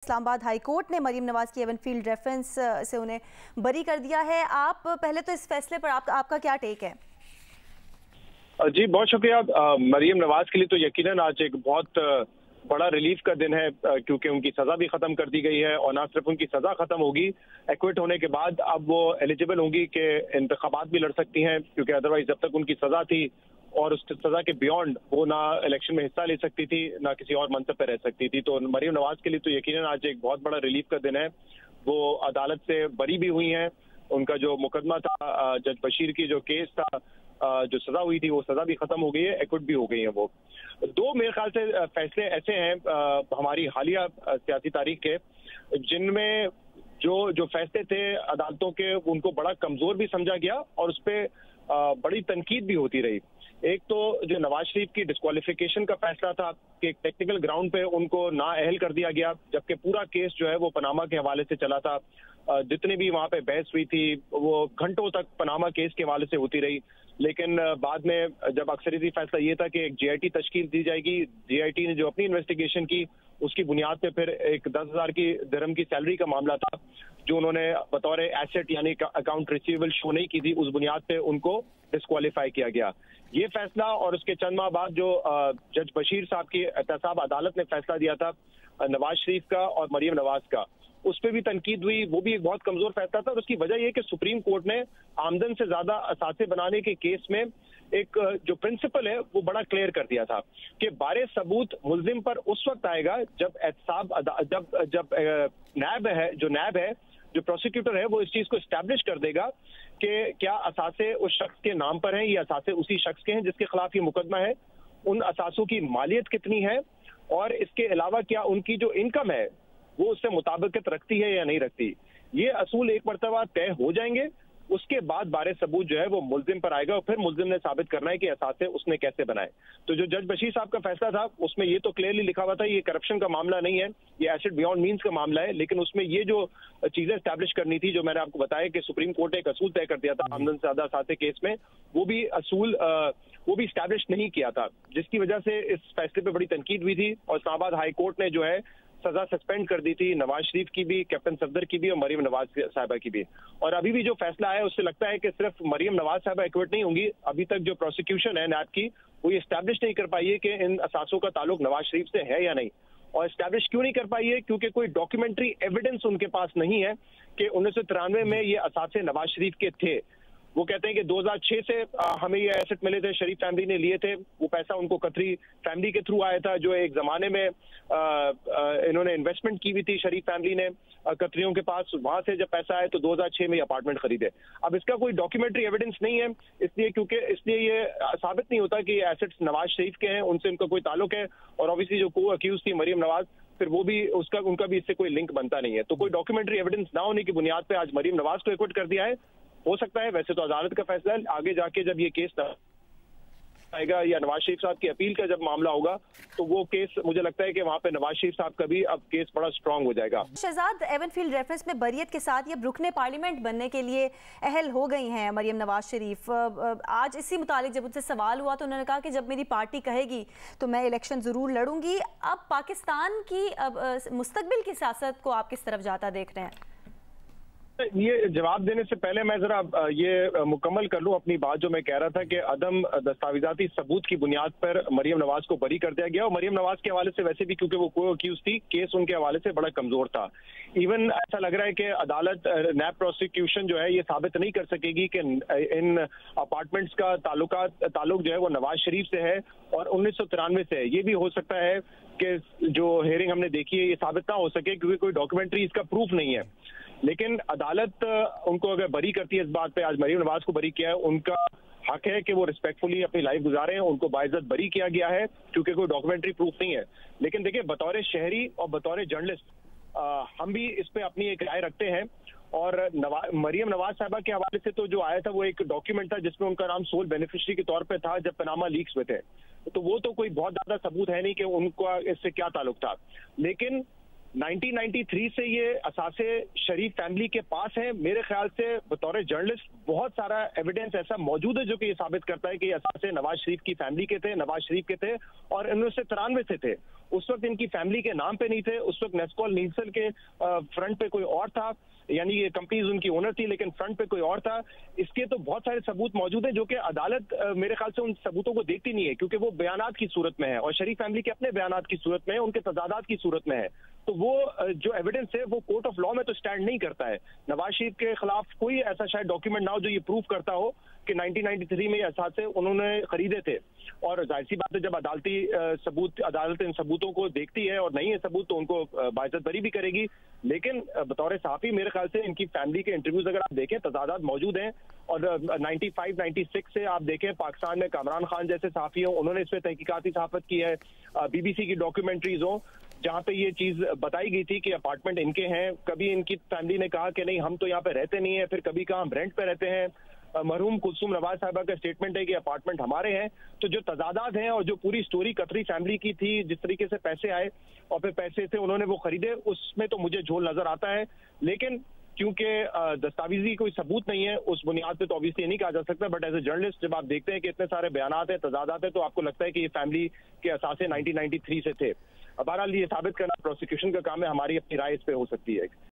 Islamabad high court ने मरीम नवाज की Avenfield reference से उन्हें बरी कर दिया है। आप पहले तो इस फैसले पर आपका क्या टेक है? जी बहुत शुक्रिया। मरीम नवाज के लिए तो यकीनन आज एक बहुत बड़ा रिलीफ का दिन है, क्योंकि उनकी सजा भी खत्म कर दी गई है और ना सिर्फ उनकी सजा खत्म होगी, एक्विट होने के बाद अब वो एलिजिबल होंगी कि इंतखाबात भी लड़ सकती हैं, क्योंकि अदरवाइज जब तक उनकी सजा थी और उस सजा के बियॉन्ड वो ना इलेक्शन में हिस्सा ले सकती थी ना किसी और मनसब पे रह सकती थी। तो मरीम नवाज के लिए तो यकीनन आज एक बहुत बड़ा रिलीफ का दिन है। वो अदालत से बरी भी हुई हैं। उनका जो मुकदमा था, जज बशीर की जो केस था, जो सजा हुई थी, वो सजा भी खत्म हो गई है, एक्विट भी हो गई है। वो दो मेरे ख्याल से फैसले ऐसे हैं हमारी हालिया सियासी तारीख के, जिनमें जो फैसले थे अदालतों के, उनको बड़ा कमजोर भी समझा गया और उस पर बड़ी तनकीद भी होती रही। एक तो जो नवाज शरीफ की डिस्क्वालिफिकेशन का फैसला था कि एक टेक्निकल ग्राउंड पे उनको नाअहल कर दिया गया, जबकि पूरा केस जो है वो पनामा के हवाले से चला था। जितने भी वहां पे बहस हुई थी वो घंटों तक पनामा केस के हवाले से होती रही। लेकिन बाद में जब अक्सरियती फैसला ये था कि एक जीआईटी तश्कील दी जाएगी, जीआईटी ने जो अपनी इन्वेस्टिगेशन की उसकी बुनियाद पे फिर एक 10,000 की दिरहम की सैलरी का मामला था जो उन्होंने बतौर एसेट यानी अकाउंट रिसीवेबल शो नहीं की थी, उस बुनियाद पे उनको डिस्क्वालीफाई किया गया। ये फैसला और उसके चंद माह बाद जो जज बशीर साहब की एहतसाब अदालत ने फैसला दिया था नवाज शरीफ का और मरीम नवाज का, उस पर भी तनकीद हुई। वो भी एक बहुत कमजोर फैसला था और उसकी वजह यह कि सुप्रीम कोर्ट ने आमदन से ज्यादा असासे बनाने के केस में एक जो प्रिंसिपल है वो बड़ा क्लियर कर दिया था कि बारे सबूत मुल्जिम पर उस वक्त आएगा जब एहतसाब जब नैब है जो प्रोसिक्यूटर है वो इस चीज को एस्टैब्लिश कर देगा कि क्या असासे उस शख्स के नाम पर हैं या असासे उसी शख्स के हैं जिसके खिलाफ ये मुकदमा है, उन असासों की मालियत कितनी है और इसके अलावा क्या उनकी जो इनकम है वो उससे मुताबिकत रखती है या नहीं रखती। ये असूल एक मरतबा तय हो जाएंगे, उसके बाद बारे सबूत जो है वो मुल्जिम पर आएगा और फिर मुल्जिम ने साबित करना है कि असासे उसने कैसे बनाए। तो जो जज बशीर साहब का फैसला था उसमें ये तो क्लियरली लिखा हुआ था ये करप्शन का मामला नहीं है, ये एसेट बियॉन्ड मीन्स का मामला है, लेकिन उसमें ये जो चीजें एस्टैब्लिश करनी थी जो मैंने आपको बताया कि सुप्रीम कोर्ट ने एक असूल तय कर दिया था आमदन से ज्यादा असासे केस में, वो भी असूल वो भी एस्टैब्लिश नहीं किया था, जिसकी वजह से इस फैसले पर बड़ी तनकीद हुई थी। और इस्लामाबाद हाई कोर्ट ने जो है सजा सस्पेंड कर दी थी नवाज शरीफ की भी, कैप्टन सफदर की भी और मरीम नवाज साहिबा की भी। और अभी भी जो फैसला आया उससे लगता है कि सिर्फ मरीम नवाज साहिबा एक्विट नहीं होंगी, अभी तक जो प्रोसिक्यूशन है नैब की वो ये एस्टैब्लिश नहीं कर पाई है कि इन असासों का ताल्लुक नवाज शरीफ से है या नहीं। और एस्टैब्लिश क्यों नहीं कर पाई है? क्योंकि कोई डॉक्यूमेंट्री एविडेंस उनके पास नहीं है कि 1993 में ये असासे नवाज शरीफ के थे। वो कहते हैं कि 2006 से हमें ये एसेट मिले थे, शरीफ फैमिली ने लिए थे, वो पैसा उनको कतरी फैमिली के थ्रू आया था, जो एक जमाने में इन्होंने इन्वेस्टमेंट की हुई थी शरीफ फैमिली ने कतरियों के पास, वहां से जब पैसा आया तो 2006 में अपार्टमेंट खरीदे। अब इसका कोई डॉक्यूमेंट्री एविडेंस नहीं है, इसलिए ये साबित नहीं होता कि एसेट्स नवाज शरीफ के हैं, उनसे उनका कोई ताल्लुक है। और ऑब्वियसली जो को अक्यूज थी मरीम नवाज, फिर वो भी उनका भी इससे कोई लिंक बनता नहीं है। तो कोई डॉक्यूमेंट्री एविडेंस ना होने की बुनियाद पे आज मरीम नवाज को एक्विट कर दिया है। हो सकता है, वैसे तो अदालत का फैसला है, आगे जाके जब ये केस आएगा या नवाज शरीफ साहब की अपील का जब मामला होगा तो वो केस मुझे लगता है कि वहां पे नवाज शरीफ साहब का भी अब केस बड़ा स्ट्रांग हो जाएगा। शहजाद, एवनफील्ड रेफरेंस में बरियत के साथ ये रुकने पार्लियामेंट बनने के लिए अहल हो गई हैं मरीम नवाज शरीफ। आज इसी मुतालिक जब उनसे सवाल हुआ तो उन्होंने कहा कि जब मेरी पार्टी कहेगी तो मैं इलेक्शन जरूर लड़ूंगी। अब पाकिस्तान की मुस्तकबिल की सियासत को आप किस तरफ जाता देख रहे हैं? ये जवाब देने से पहले मैं जरा ये मुकम्मल कर लूं अपनी बात जो मैं कह रहा था कि अदम दस्तावेजाती सबूत की बुनियाद पर मरीम नवाज को बरी कर दिया गया। और मरीम नवाज के हवाले से वैसे भी क्योंकि वो को अक्यूज थी, केस उनके हवाले से बड़ा कमजोर था। इवन ऐसा लग रहा है कि अदालत नैब प्रोसिक्यूशन जो है ये साबित नहीं कर सकेगी कि इन अपार्टमेंट्स का ताल्लुक जो है वो नवाज शरीफ से है और 1993 से है। ये भी हो सकता है कि जो हेयरिंग हमने देखी है ये साबित ना हो सके क्योंकि कोई डॉक्यूमेंट्री इसका प्रूफ नहीं है। लेकिन अदालत उनको अगर बरी करती है इस बात पे, आज मरीम नवाज को बरी किया है, उनका हक है कि वो रिस्पेक्टफुली अपनी लाइफ गुजारे हैं, उनको बाइज्जत बरी किया गया है क्योंकि कोई डॉक्यूमेंट्री प्रूफ नहीं है। लेकिन देखिए, बतौर शहरी और बतौर जर्नलिस्ट हम भी इस पे अपनी एक राय रखते हैं। और मरीम नवाज साहिबा के हवाले से तो जो आया था वो एक डॉक्यूमेंट था जिसमें उनका नाम सोल बेनिफिशियरी के तौर पे था जब पनामा लीक्स में थे, तो वो तो कोई बहुत ज्यादा सबूत है नहीं कि उनका इससे क्या ताल्लुक था। लेकिन 1993 से ये असासे शरीफ फैमिली के पास है। मेरे ख्याल से बतौर जर्नलिस्ट बहुत सारा एविडेंस ऐसा मौजूद है जो कि ये साबित करता है कि ये असासे नवाज शरीफ की फैमिली के थे, नवाज शरीफ के थे और 1993 से थे। उस वक्त इनकी फैमिली के नाम पे नहीं थे, उस वक्त नेस्कॉल नीलसन के फ्रंट पे कोई और था, यानी ये कंपनीज उनकी ओनर थी लेकिन फ्रंट पे कोई और था। इसके तो बहुत सारे सबूत मौजूद हैं जो कि अदालत मेरे ख्याल से उन सबूतों को देखती नहीं है, क्योंकि वो बयानात की सूरत में है और शरीफ फैमिली के अपने बयानात की सूरत में है, उनके तजादात की सूरत में है। तो वो जो एविडेंस है वो कोर्ट ऑफ लॉ में तो स्टैंड नहीं करता है। नवाज शरीफ के खिलाफ कोई ऐसा शायद डॉक्यूमेंट ना हो जो ये प्रूव करता हो कि 1993 में ये असासे उन्होंने खरीदे थे। और जाहिर सी बात है जब अदालती सबूत, अदालत इन सबूतों को देखती है और नहीं है सबूत तो उनको बाइज्जत बरी भी करेगी। लेकिन बतौर सहाफी मेरे ख्याल से इनकी फैमिली के इंटरव्यूज अगर आप देखें तजादात मौजूद हैं। और 95-96 से आप देखें पाकिस्तान में कामरान खान जैसे सहाफी हो, उन्होंने इस पर तहकीकाती सहाफत की है। BBC की डॉक्यूमेंट्रीज हो जहाँ पे ये चीज बताई गई थी कि अपार्टमेंट इनके हैं। कभी इनकी फैमिली ने कहा कि नहीं हम तो यहाँ पे रहते नहीं है, फिर कभी कहा हम रेंट पे रहते हैं। मरहूम कुलसूम नवाज साहिबा का स्टेटमेंट है कि अपार्टमेंट हमारे हैं। तो जो तजादात हैं और जो पूरी स्टोरी कतरी फैमिली की थी, जिस तरीके से पैसे आए और फिर पैसे से उन्होंने वो खरीदे, उसमें तो मुझे झोल नजर आता है। लेकिन क्योंकि दस्तावेजी कोई सबूत नहीं है उस बुनियाद पे तो ऑब्वियसली नहीं कहा जा सकता। बट एज ए जर्नलिस्ट जब आप देखते हैं कि इतने सारे बयानात हैं, तजादात है, तो आपको लगता है कि ये फैमिली के असासे 1993 से थे। बहरहाल ये साबित करना प्रोसिक्यूशन का काम है, हमारी अपनी राय इस पे हो सकती है।